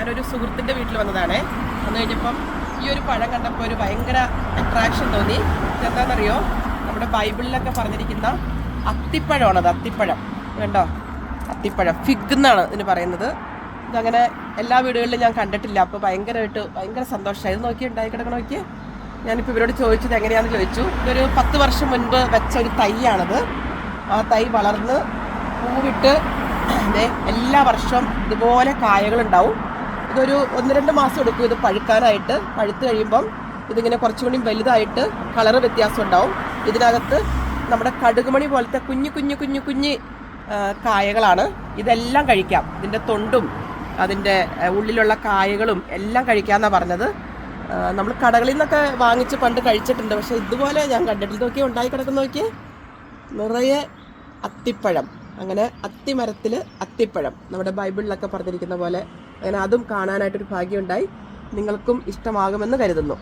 ഞാനൊരു സുഹൃത്തിൻ്റെ വീട്ടിൽ വന്നതാണ്. വന്നു കഴിഞ്ഞപ്പം ഈ ഒരു പഴം കണ്ടപ്പോൾ ഒരു ഭയങ്കര അട്രാക്ഷൻ തോന്നി. ഇതെന്താണെന്നറിയോ, നമ്മുടെ ബൈബിളിലൊക്കെ പറഞ്ഞിരിക്കുന്ന അത്തിപ്പഴമാണത്. അത്തിപ്പഴം കണ്ടോ, അത്തിപ്പഴം ഫിഗ് എന്നാണ് ഇതിന് പറയുന്നത്. ഇതങ്ങനെ എല്ലാ വീടുകളിലും ഞാൻ കണ്ടിട്ടില്ല. അപ്പോൾ ഭയങ്കര സന്തോഷമായി. ഇത് നോക്കി ഉണ്ടായി കിടക്കണം. നോക്കി, ഞാനിപ്പോൾ ഇവരോട് ചോദിച്ചത് എങ്ങനെയാണെന്ന് ചോദിച്ചു. ഇതൊരു 10 വർഷം മുൻപ് വെച്ച ഒരു തൈയാണത്. ആ തൈ വളർന്ന് പൂവിട്ട് എല്ലാ വർഷവും ഇതുപോലെ കായകളുണ്ടാവും. ഇതൊരു 1-2 മാസം എടുക്കും ഇത് പഴുക്കാനായിട്ട്. പഴുത്ത് കഴിയുമ്പം ഇതിങ്ങനെ കുറച്ചുകൂടി വലുതായിട്ട് കളറ് വ്യത്യാസം ഉണ്ടാവും. ഇതിനകത്ത് നമ്മുടെ കടുകുമണി പോലത്തെ കുഞ്ഞു കായകളാണ്. ഇതെല്ലാം കഴിക്കാം. ഇതിൻ്റെ തൊണ്ടും അതിൻ്റെ ഉള്ളിലുള്ള കായകളും എല്ലാം കഴിക്കാമെന്നാണ് പറഞ്ഞത്. നമ്മൾ കടകളിൽ നിന്നൊക്കെ വാങ്ങിച്ച് പണ്ട് കഴിച്ചിട്ടുണ്ട്, പക്ഷെ ഇതുപോലെ ഞാൻ കണ്ടിട്ടില്ല. നോക്കി ഉണ്ടായി കിടക്കുന്ന നോക്കി, നിറയെ അത്തിപ്പഴം. അങ്ങനെ അത്തിമരത്തിൽ അത്തിപ്പഴം നമ്മുടെ ബൈബിളിലൊക്കെ പറഞ്ഞിരിക്കുന്ന പോലെ. അങ്ങനെ അതും കാണാനായിട്ടൊരു ഭാഗ്യമുണ്ടായി. നിങ്ങൾക്കും ഇഷ്ടമാകുമെന്ന് കരുതുന്നു.